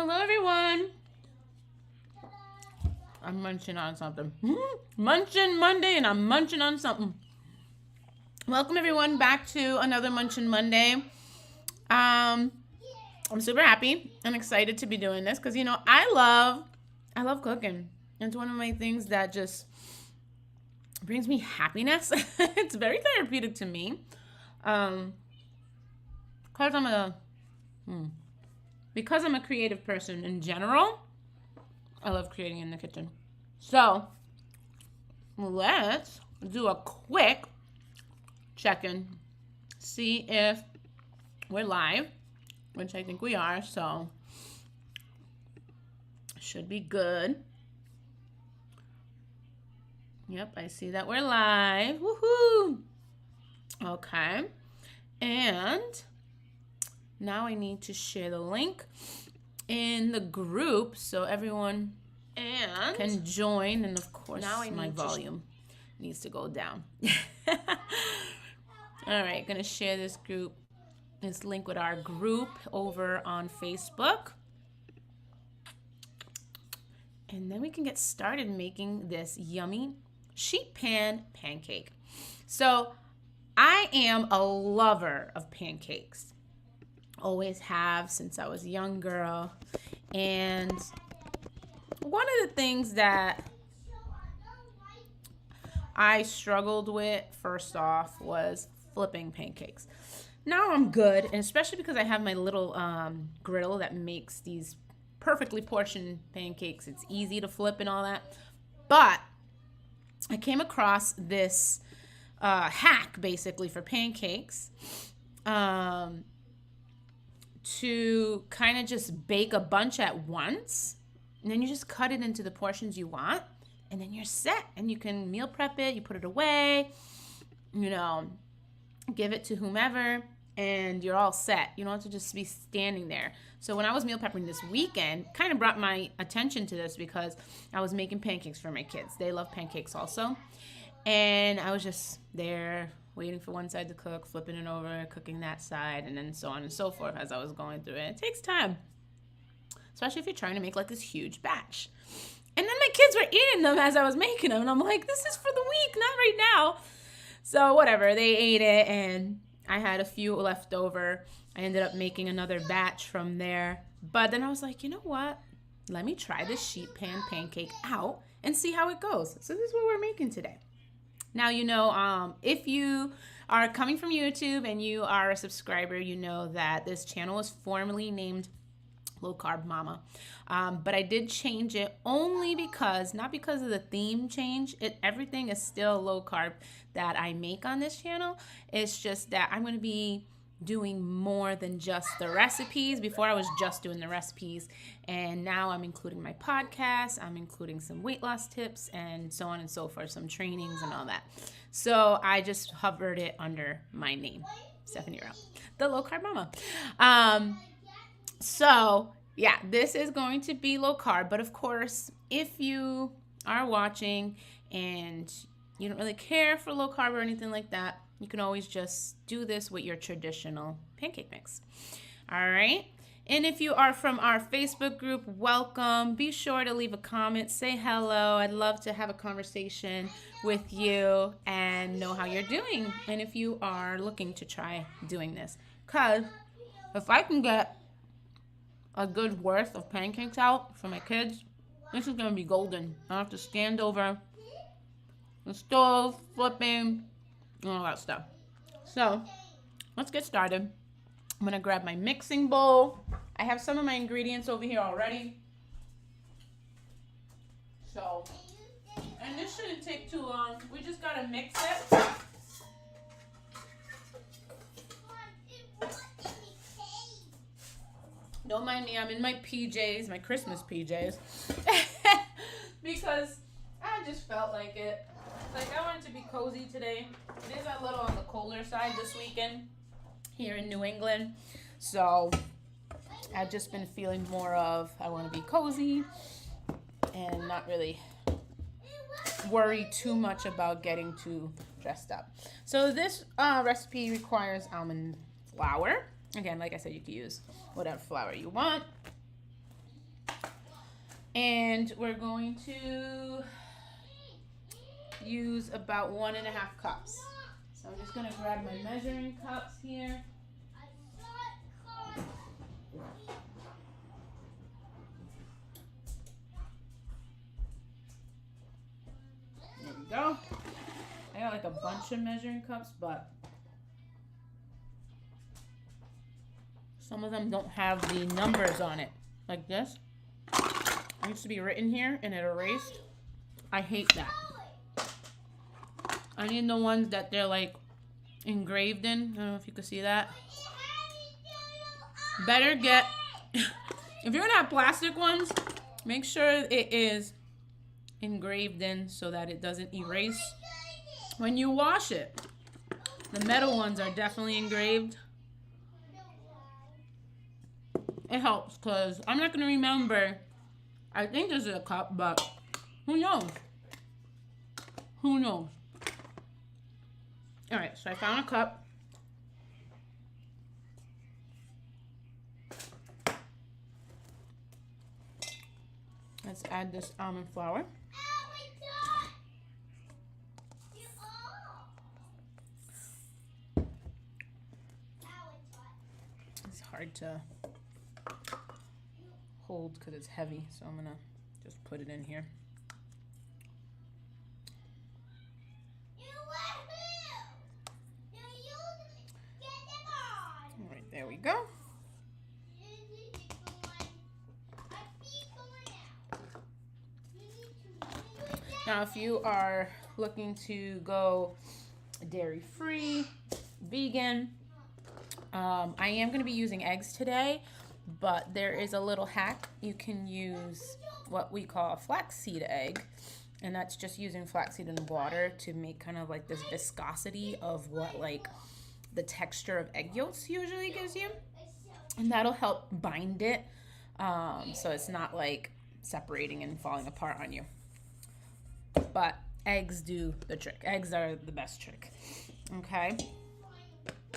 Hello, everyone. I'm munching on something. Muncheon Monday, and I'm munching on something. Welcome, everyone, back to another Muncheon Monday. I'm super happy and excited to be doing this because, I love cooking. It's one of my things that just brings me happiness. It's very therapeutic to me. Because I'm a creative person in general, I love creating in the kitchen. So let's do a quick check-in, see if we're live, which I think we are, so should be good. Yep, I see that we're live. Woohoo! Okay, and now I need to share the link in the group so everyone can join. And of course, now my volume needs to go down. All right, gonna share this link with our group over on Facebook. And then we can get started making this yummy sheet pan pancake. So I am a lover of pancakes. Always have since I was a young girl. And one of the things that I struggled with first off was flipping pancakes. Now I'm good, and especially because I have my little griddle that makes these perfectly portioned pancakes. It's easy to flip and all that. But I came across this hack basically for pancakes. To kind of just bake a bunch at once, and then you just cut it into the portions you want, and then you're set, and you can meal prep it, you put it away, give it to whomever, and you're all set. You don't have to just be standing there. So when I was meal prepping this weekend, kind of brought my attention to this because I was making pancakes for my kids. They love pancakes also, and I was just there waiting for one side to cook, flipping it over, cooking that side, and then so on and so forth as I was going through it. It takes time, especially if you're trying to make like this huge batch. And then my kids were eating them as I was making them, and I'm like, this is for the week, not right now. So whatever, they ate it, and I had a few left over. I ended up making another batch from there. But then I was like, you know what? Let me try this sheet pan pancake out and see how it goes. So this is what we're making today. Now, if you are coming from YouTube and you are a subscriber, you know that this channel was formerly named Low Carb Mama. But I did change it only not because of the theme change. Everything is still low carb that I make on this channel. It's just that I'm going to be doing more than just the recipes. Before I was just doing the recipes, and now I'm including my podcast, I'm including some weight loss tips and so on and so forth, some trainings and all that. So I just hovered it under my name, Stephanie Rowe, the Low Carb Mama. So yeah, this is going to be low carb, but of course, if you are watching and you don't really care for low carb or anything like that, you can always just do this with your traditional pancake mix. All right. And if you are from our Facebook group, welcome. Be sure to leave a comment, say hello. I'd love to have a conversation with you and know how you're doing. And if you are looking to try doing this, because if I can get a good worth of pancakes out for my kids, this is going to be golden. I don't have to stand over the stove, flipping, and all that stuff. So let's get started. I'm going to grab my mixing bowl. I have some of my ingredients over here already. So, and this shouldn't take too long. We just got to mix it. Don't mind me, I'm in my PJs, my Christmas PJs. Because I just felt like it. Like I wanted to be cozy today. It is a little on the colder side this weekend here in New England. So I've just been feeling more of I want to be cozy and not really worry too much about getting too dressed up. So this recipe requires almond flour. Again, like I said, you can use whatever flour you want. And we're going to use about 1.5 cups. So I'm just going to grab my measuring cups here. There we go. I got like a bunch of measuring cups, but some of them don't have the numbers on it, like this. It used to be written here and it erased. I hate that. I need the ones that they're like engraved in. I don't know if you can see that. Better get, if you're gonna have plastic ones, make sure it is engraved in so that it doesn't erase when you wash it. The metal ones are definitely engraved. It helps because I'm not gonna remember. I think this is a cup, but who knows? Who knows? All right, so I found a cup. Let's add this almond flour. It's hard to hold because it's heavy, so I'm gonna just put it in here. All right, there we go. Now, if you are looking to go dairy-free, vegan, I am going to be using eggs today, but there is a little hack. You can use what we call a flaxseed egg, and that's just using flaxseed in water to make kind of like this viscosity of what like the texture of egg yolks usually gives you, and that'll help bind it so it's not like separating and falling apart on you. But eggs do the trick. Eggs are the best trick. Okay.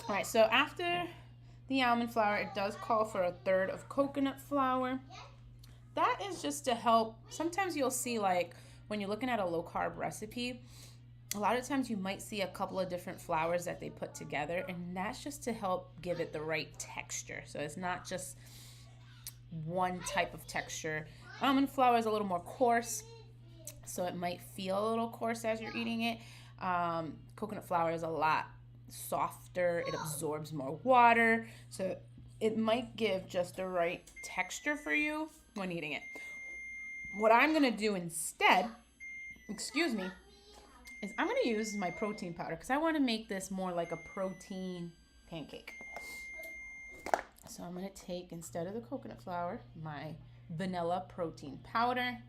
All right, so after the almond flour, it does call for 1/3 of coconut flour. That is just to help. Sometimes you'll see, like, when you're looking at a low-carb recipe, a lot of times you might see a couple of different flours that they put together, and that's just to help give it the right texture. So it's not just one type of texture. Almond flour is a little more coarse, so it might feel a little coarse as you're eating it. Coconut flour is a lot softer. It absorbs more water, so it might give just the right texture for you when eating it. What I'm gonna do instead, is I'm gonna use my protein powder because I want to make this more like a protein pancake. So I'm gonna take, instead of the coconut flour, my vanilla protein powder.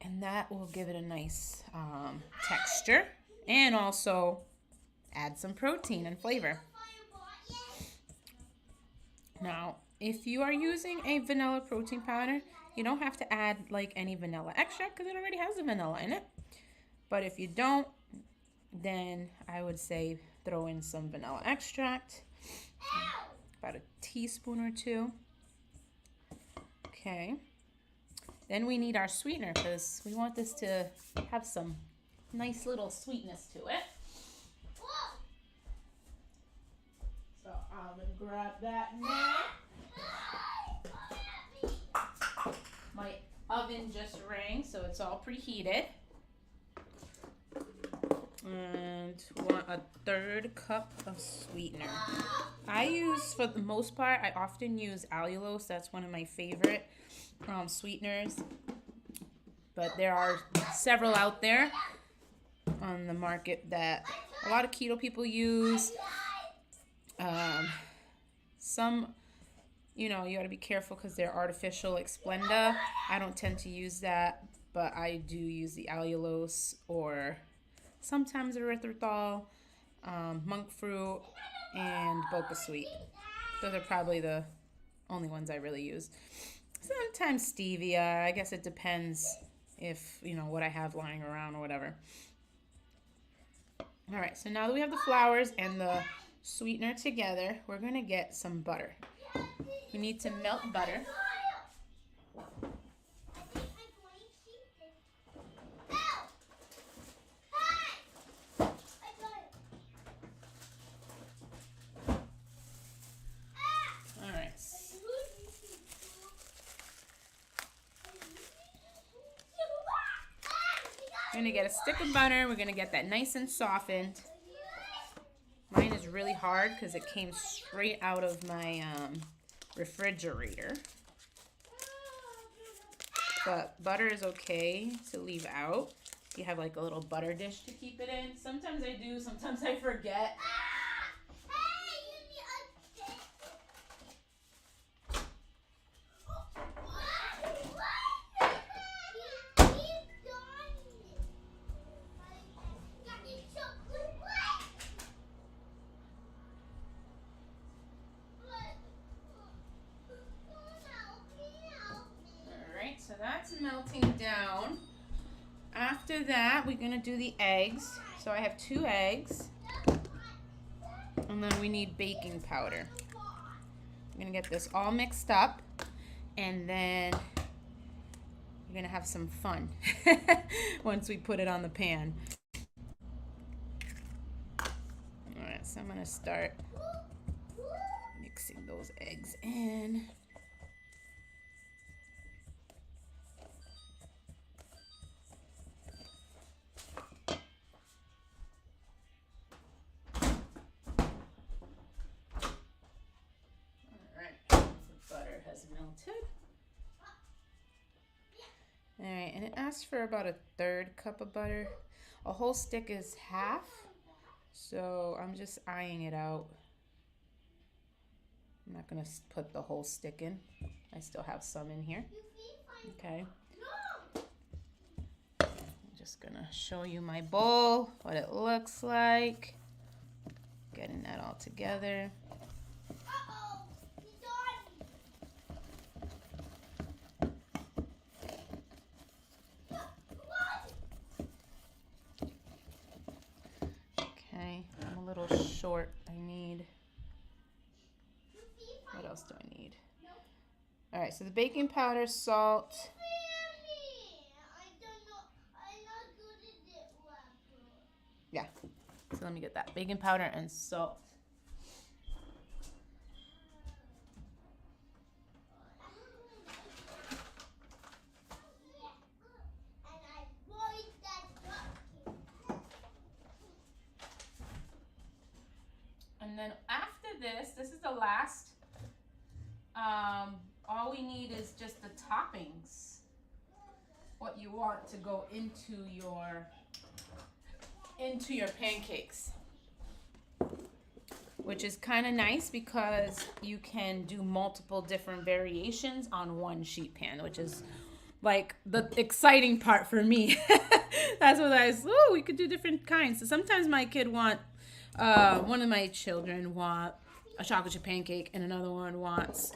And that will give it a nice texture and also add some protein and flavor. Now, if you are using a vanilla protein powder, you don't have to add like any vanilla extract because it already has the vanilla in it. But if you don't, then I would say throw in some vanilla extract, about a teaspoon or 2. Okay. Then we need our sweetener because we want this to have some nice little sweetness to it. So I'm going to grab that now. My oven just rang, so it's all preheated. And we want 1/3 cup of sweetener. I use, for the most part, I often use allulose. That's one of my favorite sweeteners, but there are several out there on the market that a lot of keto people use. Some, you know, you got to be careful because they're artificial, like Splenda. I don't tend to use that, but I do use the allulose or sometimes erythritol, monk fruit, and Boca Sweet. Those are probably the only ones I really use. Sometimes stevia. I guess it depends if, you know, what I have lying around or whatever. All right, so now that we have the flours and the sweetener together, we're going to get some butter. We need to melt butter. We're gonna get a stick of butter. We're gonna get that nice and softened. Mine is really hard because it came straight out of my refrigerator. But butter is okay to leave out. If you have like a little butter dish to keep it in. Sometimes I do, sometimes I forget. So that's melting down. After that, we're gonna do the eggs. So I have 2 eggs. And then we need baking powder. I'm gonna get this all mixed up. And then we're gonna have some fun once we put it on the pan. Alright, so I'm gonna start mixing those eggs in. Melted. All right, and it asks for about a 1/3 cup of butter. A whole stick is half, so I'm just eyeing it out. I'm not gonna put the whole stick in. I still have some in here. Okay. I'm just gonna show you my bowl, what it looks like. Getting that all together. Short. I need, what else do I need? All right, so the baking powder, salt. Yeah, so let me get that baking powder and salt. And then after this is the last. All we need is just the toppings. What you want to go into your pancakes. Which is kind of nice because you can do multiple different variations on one sheet pan, which is like the exciting part for me. That's what we could do different kinds. So sometimes my kid one of my children want a chocolate chip pancake and another one wants,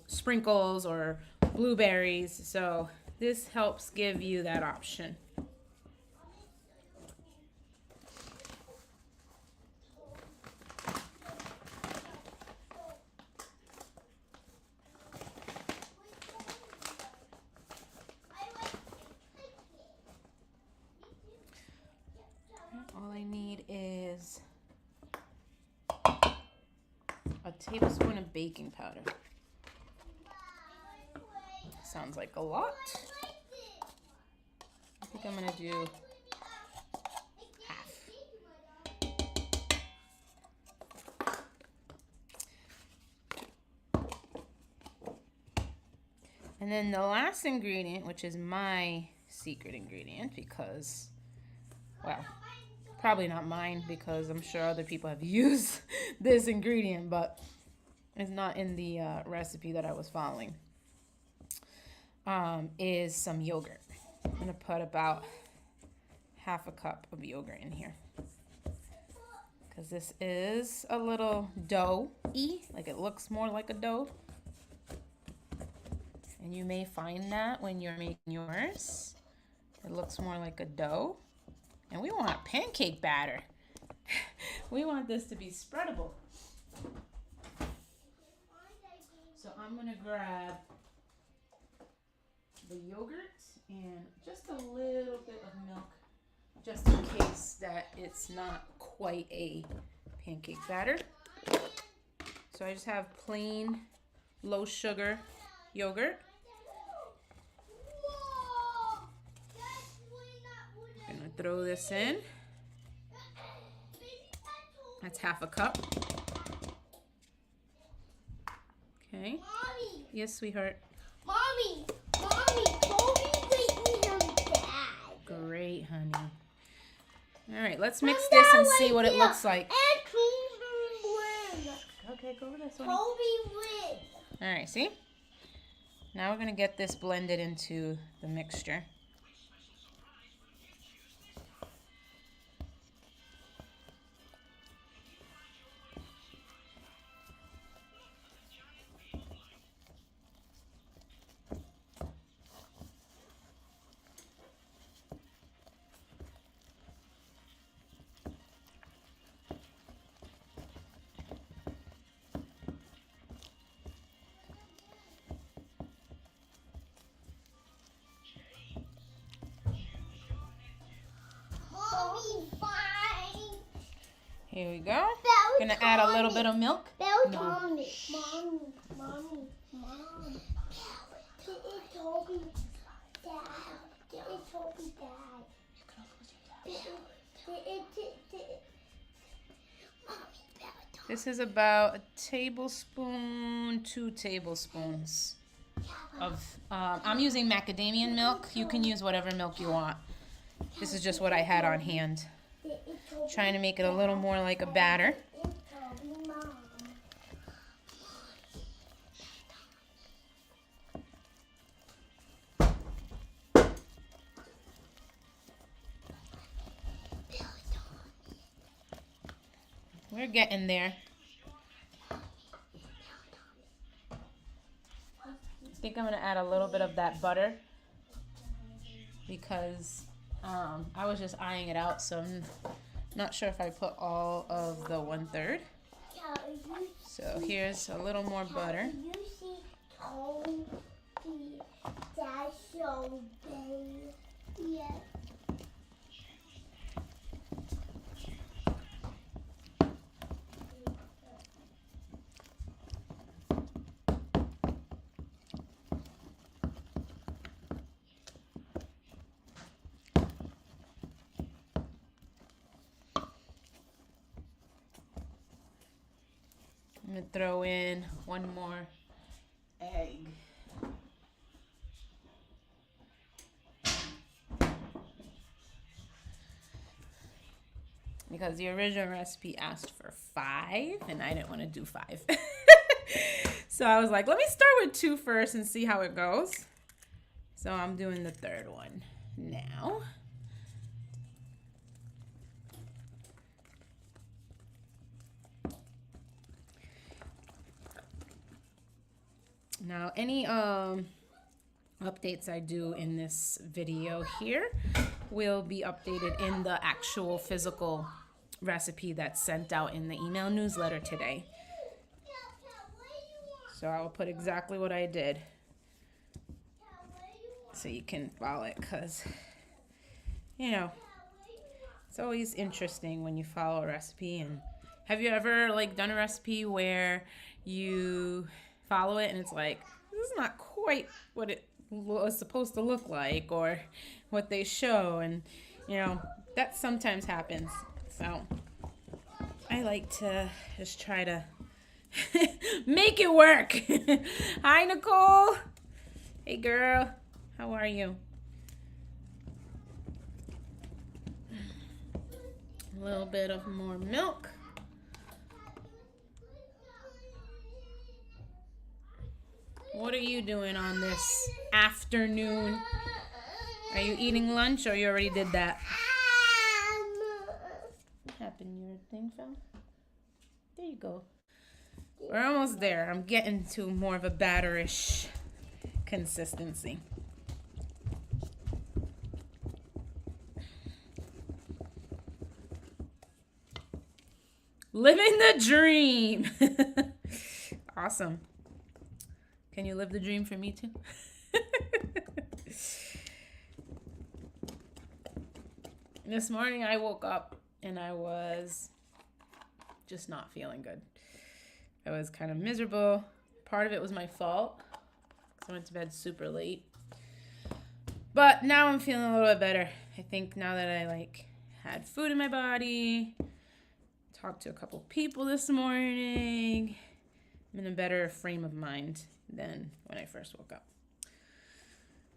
sprinkles or blueberries. So this helps give you that option. All I need is a tablespoon of baking powder. Sounds like a lot. I think I'm gonna do half. And then the last ingredient, which is my secret ingredient because, well, probably not mine because I'm sure other people have used this ingredient, but it's not in the recipe that I was following, is some yogurt. I'm going to put about half a cup of yogurt in here because this is a little dough-y, like it looks more like a dough. And you may find that when you're making yours. It looks more like a dough. And we want pancake batter. We want this to be spreadable. So I'm gonna grab the yogurt and just a little bit of milk, just in case that it's not quite a pancake batter. So I just have plain low sugar yogurt. I'm gonna throw this in. That's half a cup. Okay. Mommy. Yes, sweetheart. Mommy, Kobe's waiting on Dad. Great, honey. All right, let's mix this and see what it looks like. And Kobe wins. Okay, go over this one. Kobe wins. All right, see? Now we're gonna get this blended into the mixture. Mommy, fine. Here we go. Gonna add a little bit of milk. Mommy. Mommy. It's Toby. Dad. It's Toby, Dad. This is about a tablespoon, 2 tablespoons of, I'm using macadamia milk. You can use whatever milk you want. This is just what I had on hand. Trying to make it a little more like a batter. We're getting there. I think I'm gonna add a little bit of that butter because I was just eyeing it out, so I'm not sure if I put all of the 1/3. So here's a little more butter. You see Toby, Dad, so big. Yeah. I'm gonna throw in 1 more egg. Because the original recipe asked for 5 and I didn't want to do 5. So I was like, let me start with 2 first and see how it goes. So I'm doing the 3rd one now. Now, any updates I do in this video here will be updated in the actual physical recipe that's sent out in the email newsletter today. So I will put exactly what I did so you can follow it, because, you know, it's always interesting when you follow a recipe. And have you ever done a recipe where you follow it and it's like, this is not quite what it was supposed to look like or what they show, and that sometimes happens. So I like to just try to make it work. Hi, Nicole. Hey, girl. How are you? A little bit of more milk. What are you doing on this afternoon? Are you eating lunch or you already did that? What happened? Your thing fell? There you go. We're almost there. I'm getting to more of a batterish consistency. Living the dream. Awesome. Can you live the dream for me too? This morning I woke up and I was just not feeling good. I was kind of miserable. Part of it was my fault because I went to bed super late. But now I'm feeling a little bit better. I think now that I had food in my body, talked to a couple people this morning, I'm in a better frame of mind than when I first woke up.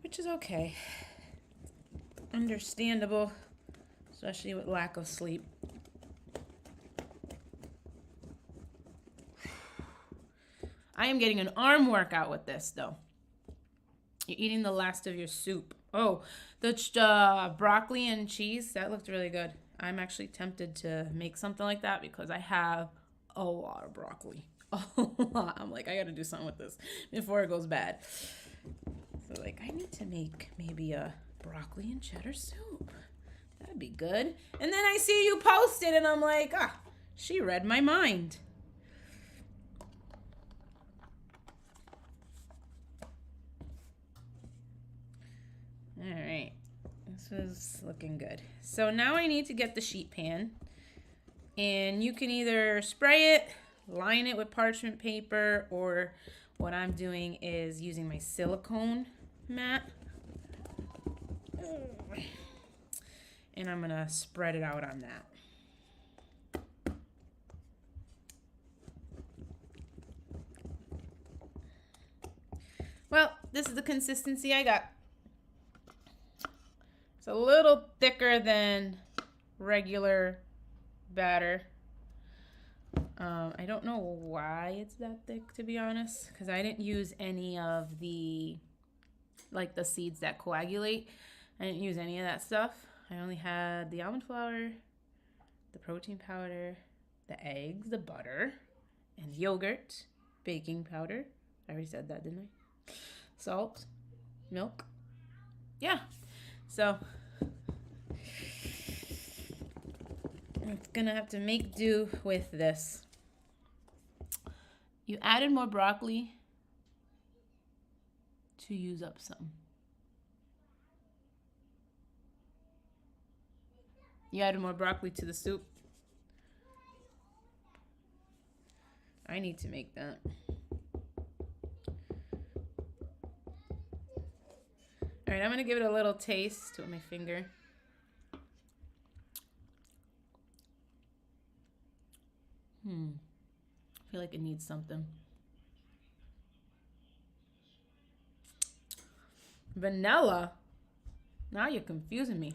Which is okay. Understandable, especially with lack of sleep. I am getting an arm workout with this, though. You're eating the last of your soup. Oh, the broccoli and cheese, that looked really good. I'm actually tempted to make something like that because I have a lot of broccoli. A lot. I'm like, I gotta do something with this before it goes bad. So, I need to make maybe a broccoli and cheddar soup. That'd be good. And then I see you post it and I'm like, she read my mind. All right, this was looking good. So now I need to get the sheet pan, and you can either spray it, line it with parchment paper, or what I'm doing is using my silicone mat, and I'm gonna spread it out on that. Well, this is the consistency I got. It's a little thicker than regular batter. I don't know why it's that thick, to be honest, because I didn't use any of the seeds that coagulate. I didn't use any of that stuff. I only had the almond flour, the protein powder, the eggs, the butter, and yogurt, baking powder. I already said that, didn't I? Salt, milk. Yeah. So I'm gonna have to make do with this. You added more broccoli to use up some. You added more broccoli to the soup. I need to make that. All right, I'm gonna give it a little taste with my finger. I feel like it needs something. Vanilla? Now you're confusing me.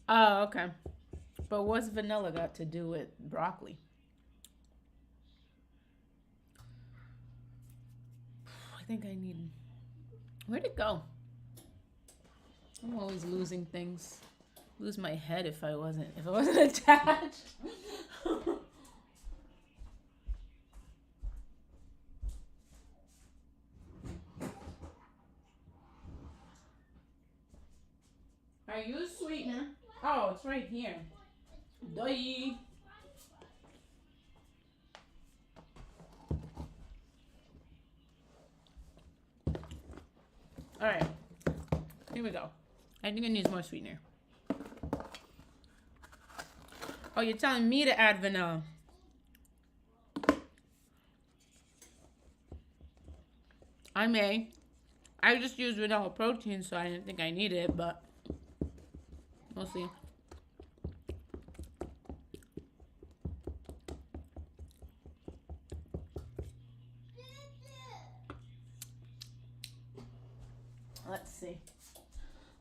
Oh, okay. But what's vanilla got to do with broccoli? I think I need... Where'd it go? I'm always losing things. Lose my head if I wasn't attached. I use sweetener. Oh, it's right here. Duh. All right. Here we go. I think it needs more sweetener. Oh, you're telling me to add vanilla. I may. I just used vanilla protein, so I didn't think I needed it, but we'll see.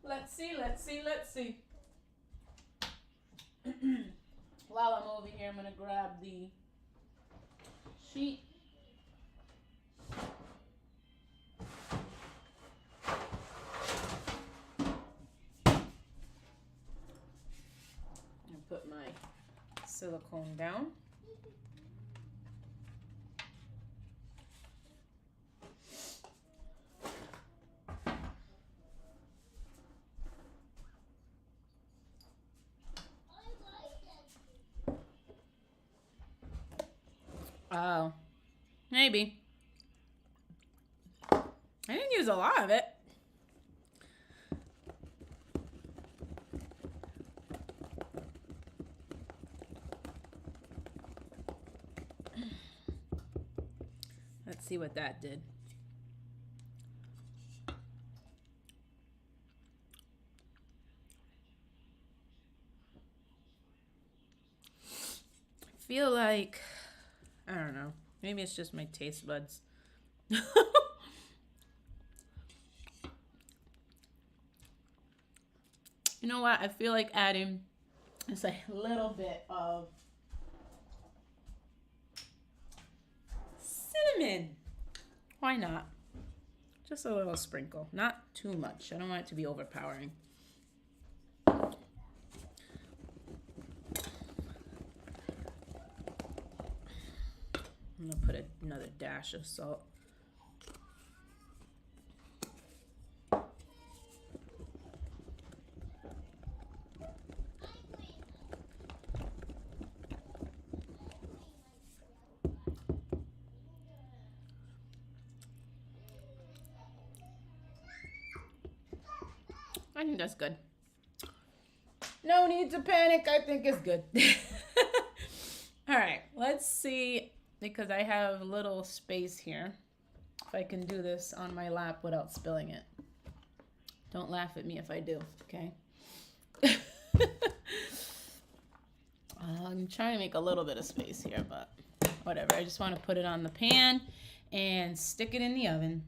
Let's see. Let's see. While I'm over here, I'm going to grab the sheet. And put my silicone down. Oh, maybe. I didn't use a lot of it. Let's see what that did. I feel like, I don't know, maybe it's just my taste buds. You know what? I feel like adding just a little bit of cinnamon. Why not? Just a little sprinkle. Not too much. I don't want it to be overpowering. I'm going to put another dash of salt. I think that's good. No need to panic. I think it's good. All right, let's see, because I have a little space here, if I can do this on my lap without spilling it. Don't laugh at me if I do, okay? I'm trying to make a little bit of space here, but whatever. I just want to put it on the pan and stick it in the oven.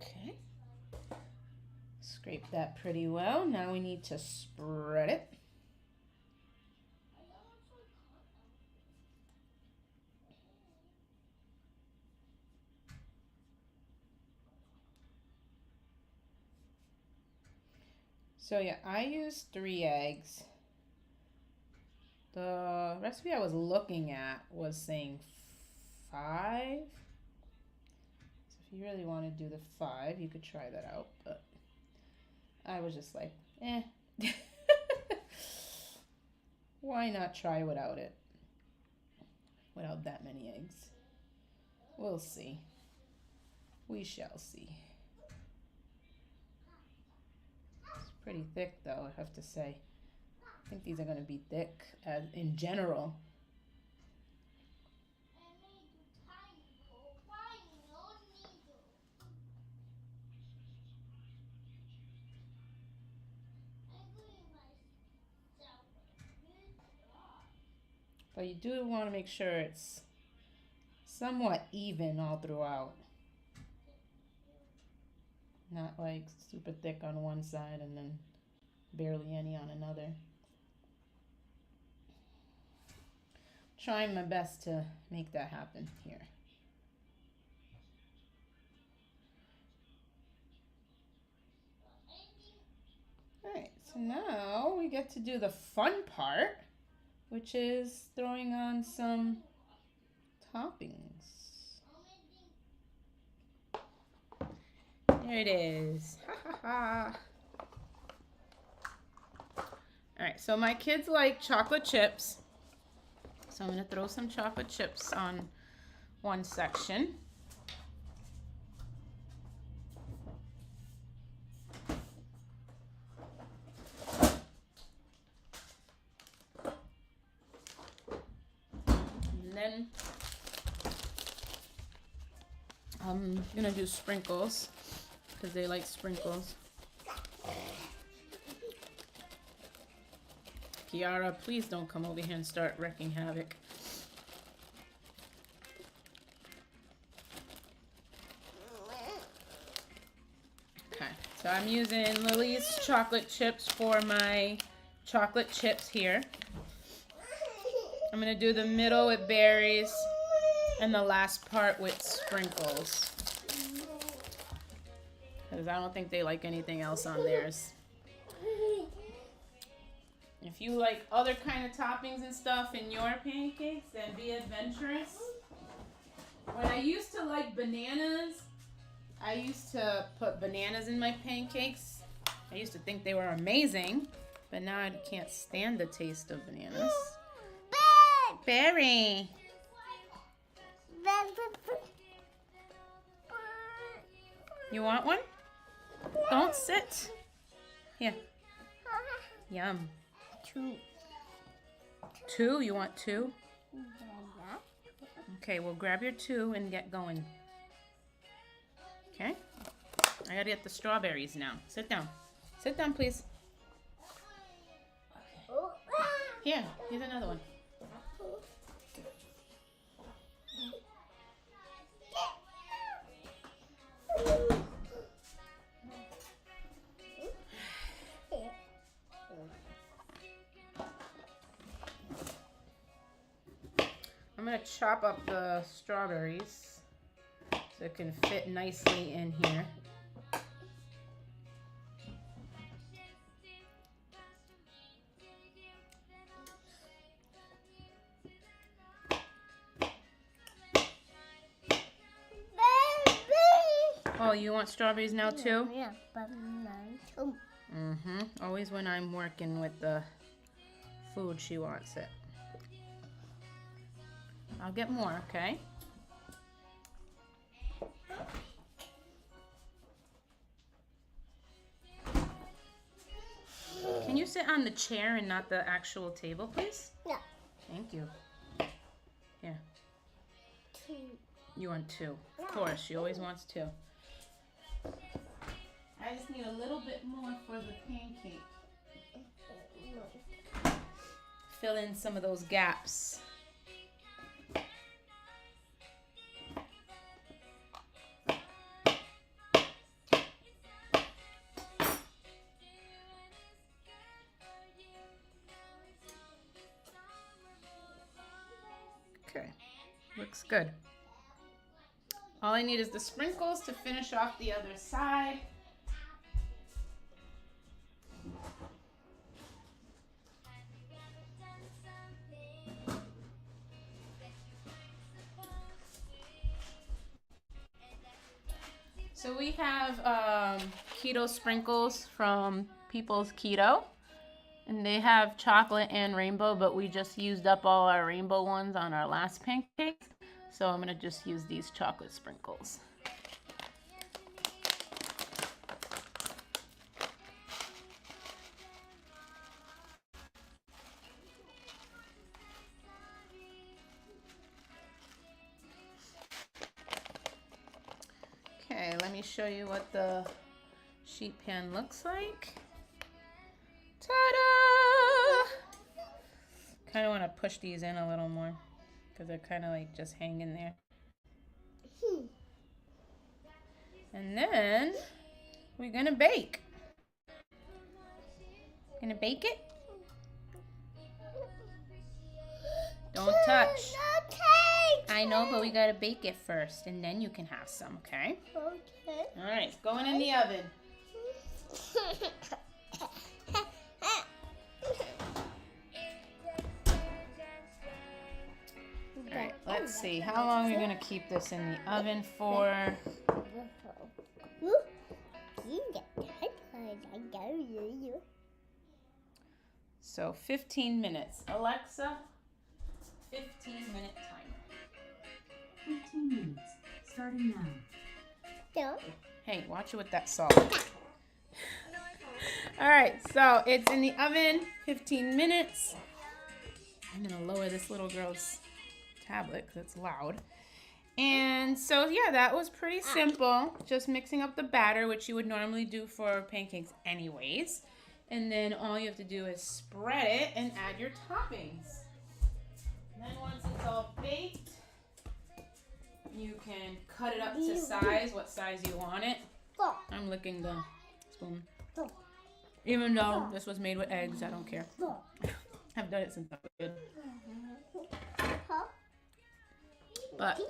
Okay, scrape that pretty well. Now we need to spread it. So yeah, I used 3 eggs. The recipe I was looking at was saying 5. If you really want to do the 5, you could try that out, but I was just like, eh. Why not try without it? Without that many eggs. We'll see. We shall see. It's pretty thick though, I have to say. I think these are going to be thick as in general. But you do want to make sure it's somewhat even all throughout. Not like super thick on one side and then barely any on another. Trying my best to make that happen here. Alright, so now we get to do the fun part, which is throwing on some toppings. There it is. Ha ha ha. Alright, so my kids like chocolate chips. So I'm going to throw some chocolate chips on one section. And then I'm going to do sprinkles because they like sprinkles. Kiara, please don't come over here and start wrecking havoc. Okay, so I'm using Lily's chocolate chips for my chocolate chips here. I'm going to do the middle with berries and the last part with sprinkles. because I don't think they like anything else on theirs. If you like other kind of toppings and stuff in your pancakes, then be adventurous. When I used to like bananas, I used to put bananas in my pancakes. I used to think they were amazing, but now I can't stand the taste of bananas. Berry! You want one? Don't sit. Here. Yum. Two? You want two? Okay, well grab your two and get going. Okay? I gotta get the strawberries now. Sit down. Sit down, please. Here, here's another one. I'm gonna chop up the strawberries so it can fit nicely in here. Oh, you want strawberries now too? Yeah, but mine too. Always when I'm working with the food, she wants it. I'll get more, okay? Can you sit on the chair and not the actual table, please? Yeah. Thank you. Here. Two. You want two. Of course, she always wants two. I just need a little bit more for the pancake. Fill in some of those gaps. Okay, looks good. All I need is the sprinkles to finish off the other side. So we have keto sprinkles from People's Keto, and they have chocolate and rainbow, but we just used up all our rainbow ones on our last pancakes, so I'm gonna just use these chocolate sprinkles. Okay, let me show you what the sheet pan looks like. Ta-da! Kind of want to push these in a little more because they're kind of like just hanging there. And then we're gonna bake. Gonna bake it? Don't touch. I know, but we gotta bake it first, and then you can have some, okay? Okay. All right, it's going in the oven. All right, let's see. How long are we gonna keep this in the oven for? So 15 minutes. Alexa, 15-minute timer. 15 minutes, starting now. Hey, watch it with that salt. All right, so it's in the oven, 15 minutes. I'm gonna lower this little girl's tablet because it's loud. And so yeah, that was pretty simple. Just mixing up the batter, which you would normally do for pancakes anyways. And then all you have to do is spread it and add your toppings. And then once it's all baked, you can cut it up to size, what size you want it. I'm licking the spoon. Even though this was made with eggs, I don't care. I've done it since I was a kid. But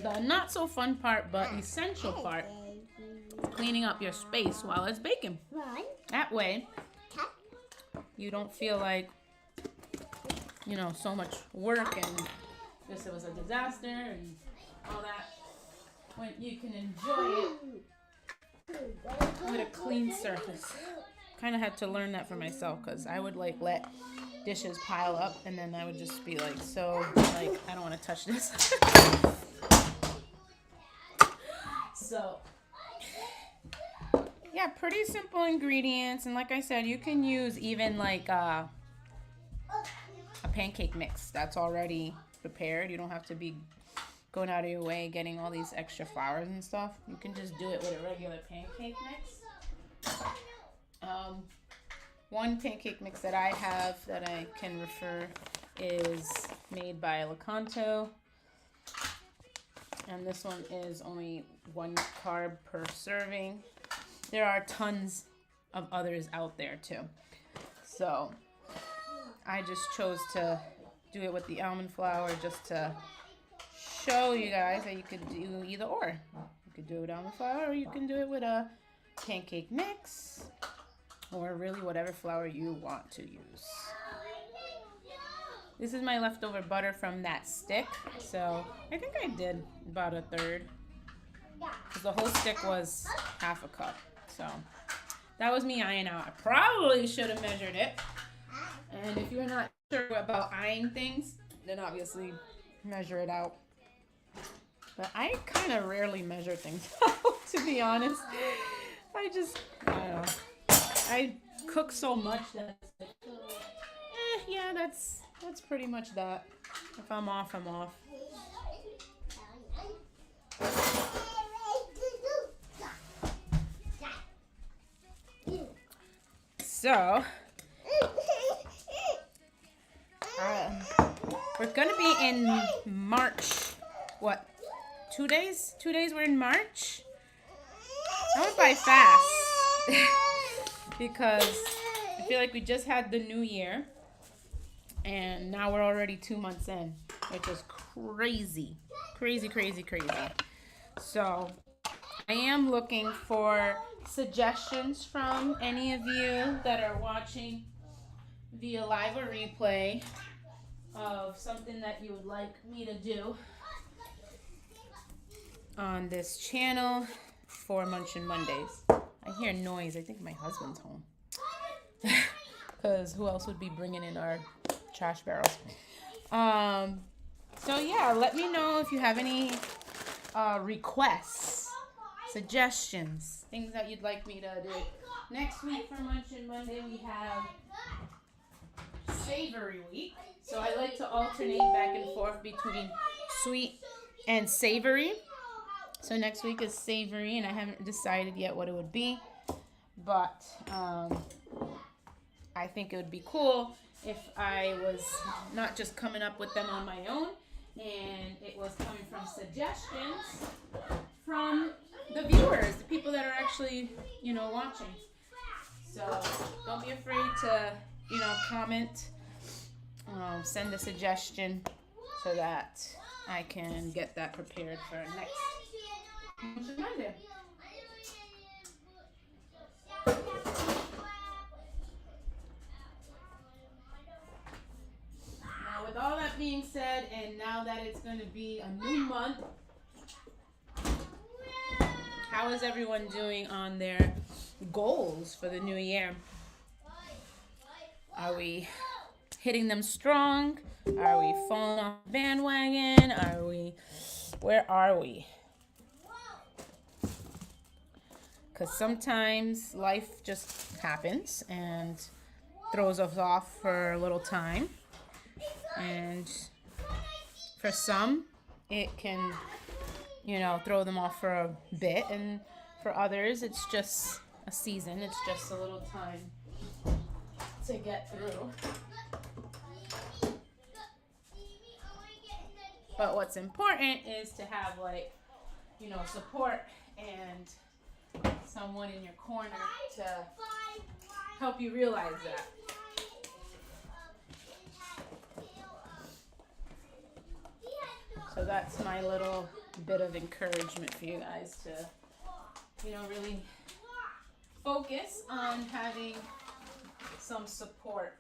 the not so fun part, but essential part, cleaning up your space while it's baking. That way, you don't feel like, so much work and it was a disaster and all that. When you can enjoy it with a clean surface. Kind of had to learn that for myself because I would let dishes pile up and then I would just be I don't want to touch this. So yeah, pretty simple ingredients, and like I said, you can use even a pancake mix that's already prepared. You don't have to be going out of your way getting all these extra flours and stuff. You can just do it with a regular pancake mix. One pancake mix that I have that I can refer is made by Lakanto, and this one is only 1 carb per serving. There are tons of others out there too, so I just chose to do it with the almond flour just to show you guys that you could do either or. You could do it with almond flour or you can do it with a pancake mix, or really whatever flour you want to use. This is my leftover butter from that stick, so I think I did about 1/3. Because the whole stick was 1/2 cup. So that was me eyeing out. I probably should have measured it. And if you're not sure about eyeing things, then obviously measure it out. But I kind of rarely measure things out, to be honest. I don't know. I cook so much that yeah, that's pretty much that. If I'm off, I'm off. So we're gonna be in March. What? 2 days? 2 days we're in March? That went by fast. Because I feel like we just had the new year and now we're already 2 months in, which is crazy. Crazy. So I am looking for suggestions from any of you that are watching via live or replay of something that you would like me to do on this channel for Muncheon Mondays. I hear noise. I think my husband's home. Because who else would be bringing in our trash barrels? So yeah, let me know if you have any requests, suggestions, things that you'd like me to do. Next week for Muncheon Monday, we have Savory Week. So I like to alternate back and forth between sweet and savory. So next week is savory, and I haven't decided yet what it would be. But I think it would be cool if I was not just coming up with them on my own, and it was coming from suggestions from the viewers, the people that are actually, watching. So don't be afraid to, comment, send a suggestion so that I can get that prepared for next Monday. Now, with all that being said, and now that it's going to be a new month, how is everyone doing on their goals for the new year? Are we hitting them strong? Are we falling off the bandwagon? Where are we? Because sometimes life just happens and throws us off for a little time. And for some, it can, throw them off for a bit. And for others, it's just a season. It's just a little time to get through. But what's important is to have, support and someone in your corner to help you realize that. So that's my little bit of encouragement for you guys to really focus on having some support.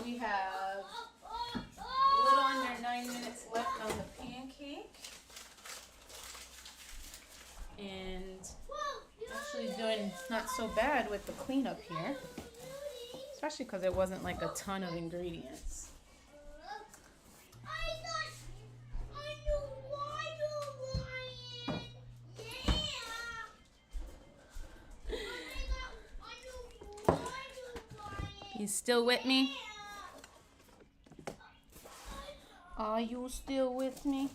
We have a little under 9 minutes left on the pancake. And actually doing not so bad with the cleanup here. Especially because it wasn't like a ton of ingredients. You still with me? Are you still with me?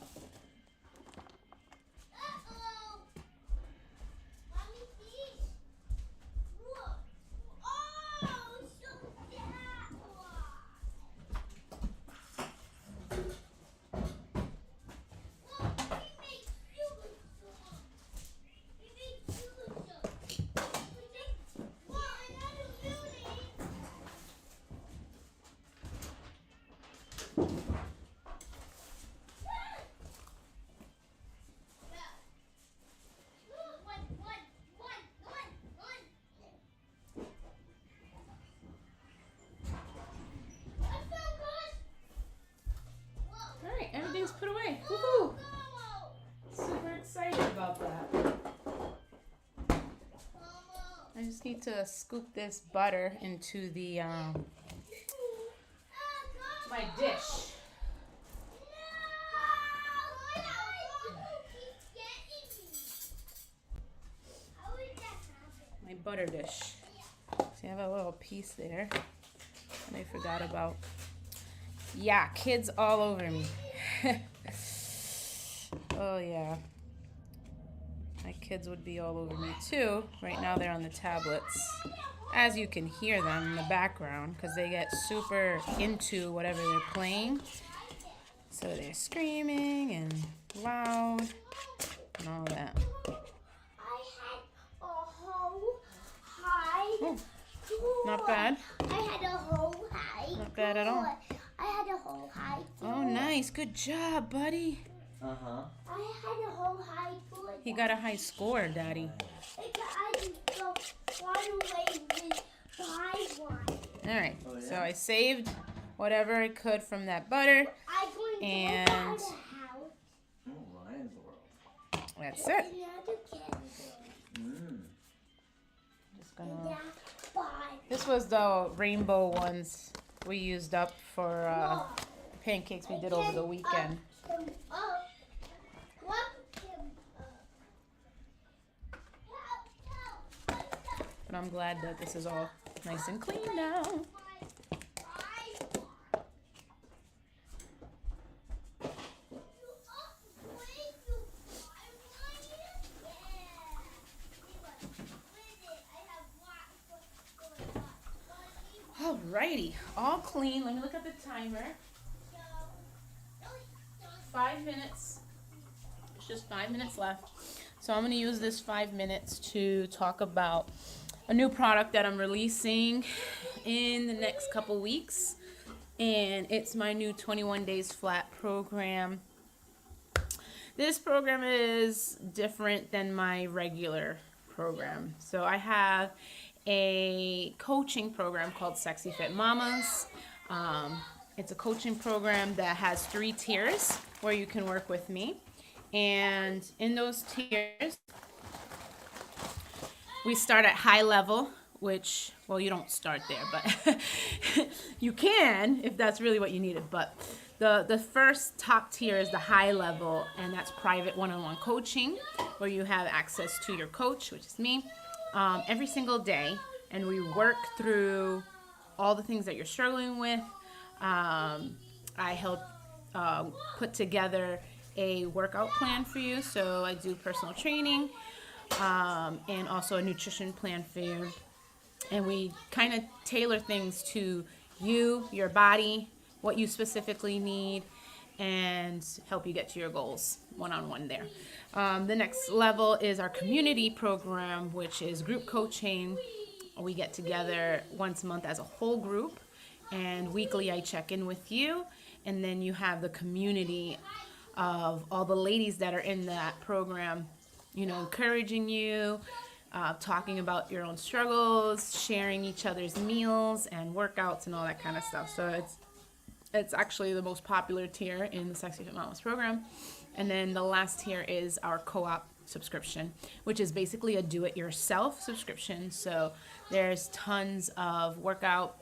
Everything's put away. Woohoo! Super excited about that. I just need to scoop this butter into the my dish. My butter dish. See, I have a little piece there that I forgot about. Yeah, kids all over me. Oh yeah, my kids would be all over me too. Right now they're on the tablets, as you can hear them in the background, because they get super into whatever they're playing. So they're screaming and loud and all that. I had a whole hide. Oh, not bad. I had a whole hide. Not bad at all. I had a whole hide. Oh, nice. Good job, buddy. Uh-huh. I had a whole hide full of He got a high score, Daddy. I just go one away with 5-1. All right. So I saved whatever I could from that butter. I'm going to And go out of the house. Oh, Ryan's world. That's it. Just gonna. This was the rainbow ones we used up for pancakes we did over the weekend. But I'm glad that this is all nice and clean now. Alrighty, all clean. Let me look at the timer. 5 minutes. There's just 5 minutes left. So I'm going to use this 5 minutes to talk about a new product that I'm releasing in the next couple weeks. And it's my new 21 Days Flat program. This program is different than my regular program. So I have a coaching program called Sexy Fit Mamas. It's a coaching program that has 3 tiers where you can work with me. And in those tiers, we start at high level, which, well, you don't start there, but you can if that's really what you needed. But the first top tier is the high level, and that's private one-on-one coaching, where you have access to your coach, which is me, every single day, and we work through all the things that you're struggling with. I help put together a workout plan for you, so I do personal training, and also a nutrition plan for you, and we kind of tailor things to you, your body, what you specifically need, and help you get to your goals one-on-one there. The next level is our community program, which is group coaching. We get together once a month as a whole group, and weekly I check in with you. And then you have the community of all the ladies that are in that program, you know, encouraging you, talking about your own struggles, sharing each other's meals and workouts and all that kind of stuff. So it's actually the most popular tier in the Sexy Fit Mamas program. And then the last tier is our co-op subscription, which is basically a do-it-yourself subscription. So there's tons of workout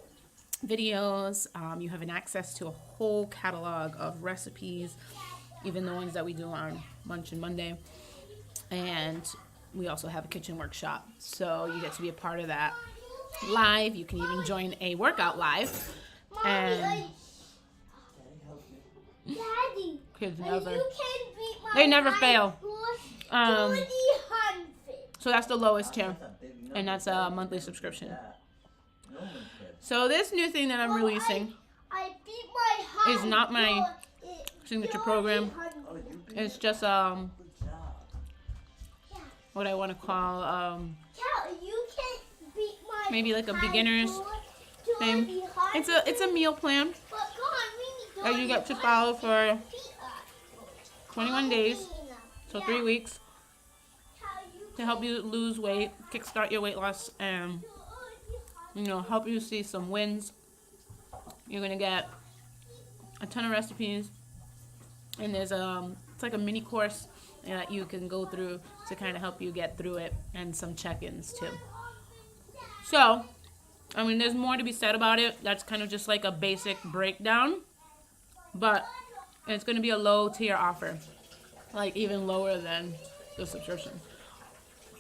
videos. You have an access to a whole catalog of recipes, even the ones that we do on Muncheon Monday. And we also have a kitchen workshop. So you get to be a part of that live. You can even join a workout live. And Daddy, kids you never, can beat my they never high fail. score 300. So that's the lowest tier. And that's a monthly subscription. So this new thing that I'm releasing I beat my high is not my score, signature program. 300. It's just what I want to call Cal, you can beat my maybe like a high beginner's score thing. 300. It's a meal plan But God, that you get to follow for 21 days, so 3 weeks, to help you lose weight, kickstart your weight loss, and help you see some wins. You're gonna get a ton of recipes, and there's it's like a mini course that you can go through to kind of help you get through it, and some check-ins too. So, I mean, there's more to be said about it. That's kind of just like a basic breakdown, but it's gonna be a low tier offer, like even lower than the subscription.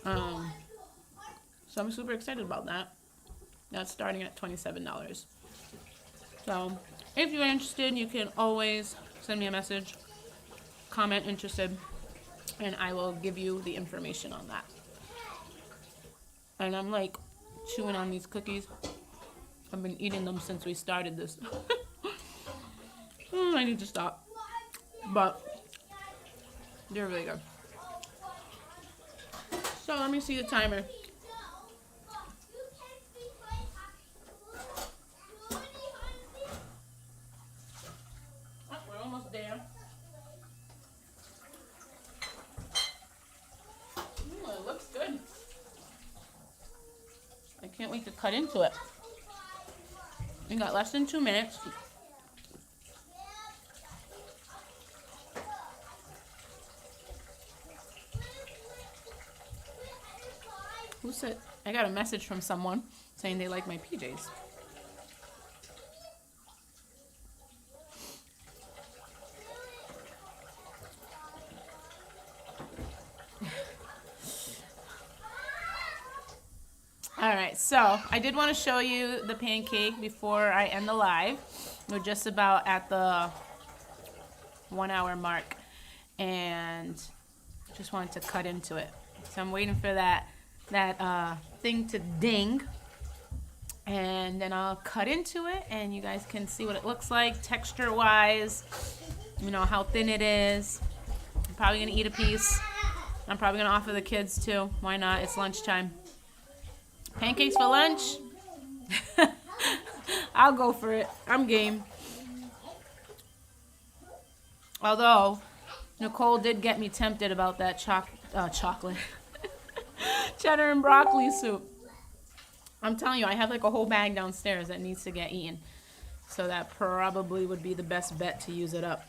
So I'm super excited about that. That's starting at $27. So if you're interested, you can always send me a message, comment interested, and I will give you the information on that. And I'm like chewing on these cookies. I've been eating them since we started this. I need to stop. But they're really good. So let me see the timer. Oh, we're almost there. Ooh, it looks good. I can't wait to cut into it. We got less than 2 minutes. Who said? I got a message from someone saying they like my PJs. Alright, so I did want to show you the pancake before I end the live. We're just about at the 1 hour mark, and just wanted to cut into it. So I'm waiting for that thing to ding, and then I'll cut into it, and you guys can see what it looks like texture wise, how thin it is. I'm probably gonna eat a piece. I'm probably gonna offer the kids too. Why not? It's lunchtime. Pancakes for lunch. I'll go for it. I'm game. Although Nicole did get me tempted about that chocolate cheddar and broccoli soup. I'm telling you, I have like a whole bag downstairs that needs to get eaten. So that probably would be the best bet to use it up.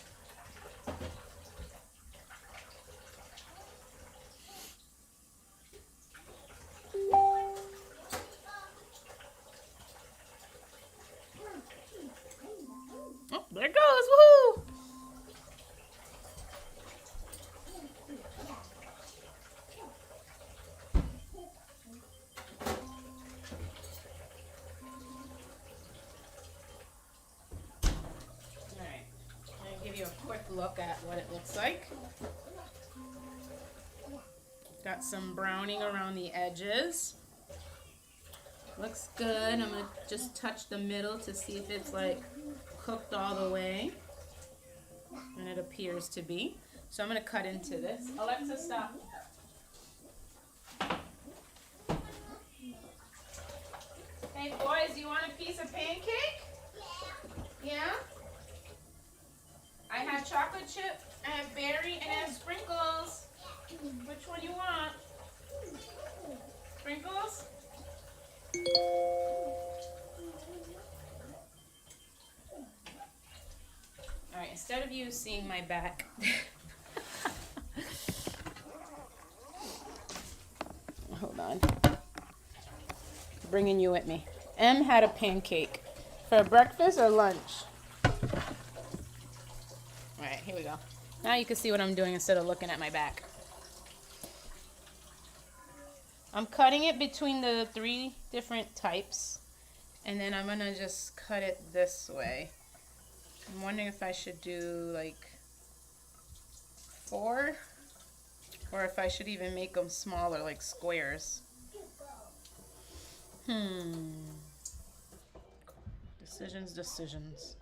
Oh, there it goes. Woohoo! Look at what it looks like. Got some browning around the edges. Looks good. I'm gonna just touch the middle to see if it's like cooked all the way, and it appears to be. So I'm gonna cut into this. Alexa, stop. Hey boys, do you want a piece of pancake? Yeah. chocolate chip, I have berry, and I have sprinkles. Which one you want? Sprinkles? Alright, instead of you seeing my back, hold on. Bringing you with me. Em had a pancake for breakfast or lunch. Alright, here we go. Now you can see what I'm doing instead of looking at my back. I'm cutting it between the 3 different types, and then I'm gonna just cut it this way. I'm wondering if I should do like 4, or if I should even make them smaller, like squares. Decisions.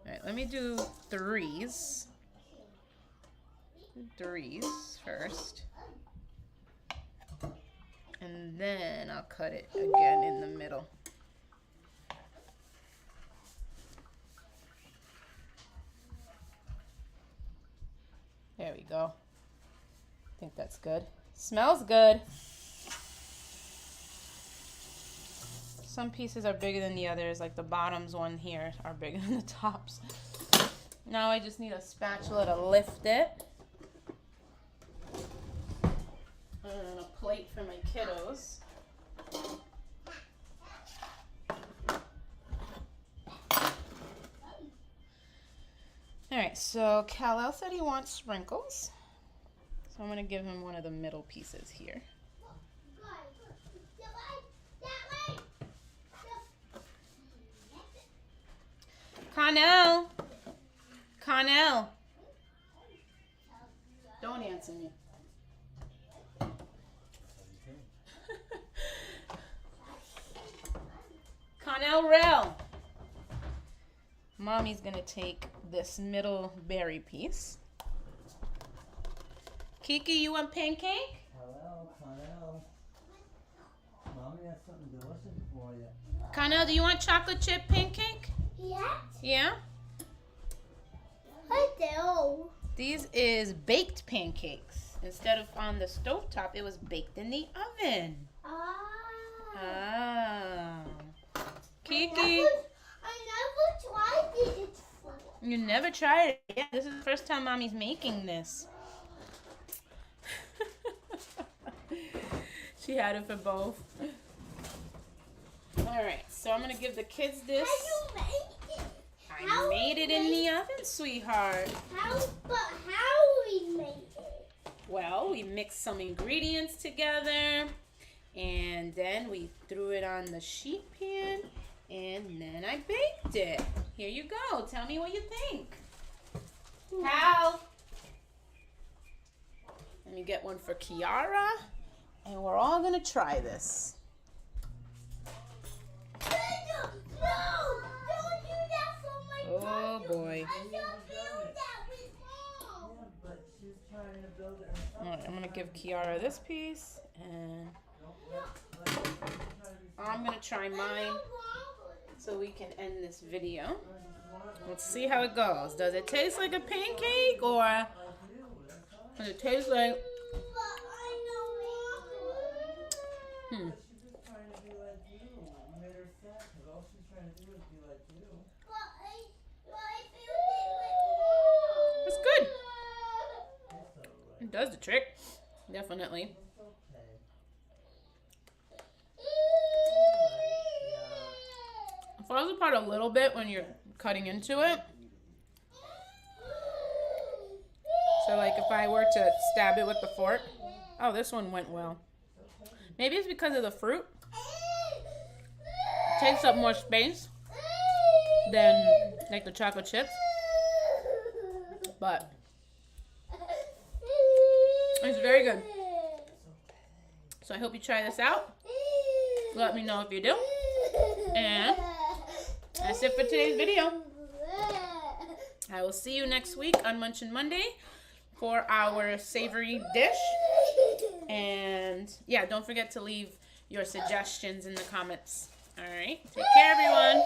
Alright, let me do 3s. 3s first. And then I'll cut it again in the middle. There we go. I think that's good. Smells good. Some pieces are bigger than the others, like the bottoms one here are bigger than the tops. Now I just need a spatula to lift it. And a plate for my kiddos. Alright, so Kal-El said he wants sprinkles. So I'm going to give him one of the middle pieces here. Connell! Connell! Don't answer me. Connell Rell! Mommy's gonna take this middle berry piece. Kiki, you want pancake? Hello, Connell. Mommy has something delicious for you. Connell, do you want chocolate chip pancake? Yeah, Yeah? I do. These is baked pancakes. Instead of on the stovetop, it was baked in the oven. Ah. Kiki. I never tried it before. You never tried it. Yeah, this is the first time Mommy's making this. She had it for both. Alright, so I'm going to give the kids this. How you make it? I made it in the oven, sweetheart. How we made it? Well, we mixed some ingredients together, and then we threw it on the sheet pan, and then I baked it. Here you go. Tell me what you think. Hal. Let me get one for Kiara, and we're all going to try this. No, don't do that for my Oh, boy. I don't do that with Mom. But she's trying to build it herself. All right, I'm going to give Kiara this piece, and I'm going to try mine so we can end this video. Let's see how it goes. Does it taste like a pancake, or does it taste like... She's just trying to be like you. You made her sad because all she's trying to do is be like you. It's good. It does the trick. Definitely. It falls apart a little bit when you're cutting into it. So like if I were to stab it with the fork. Oh, this one went well. Maybe it's because of the fruit. It takes up more space than like the chocolate chips. But it's very good. So I hope you try this out. Let me know if you do. And that's it for today's video. I will see you next week on Muncheon Monday for our savory dish. And yeah, don't forget to leave your suggestions in the comments. All right. Take care, everyone.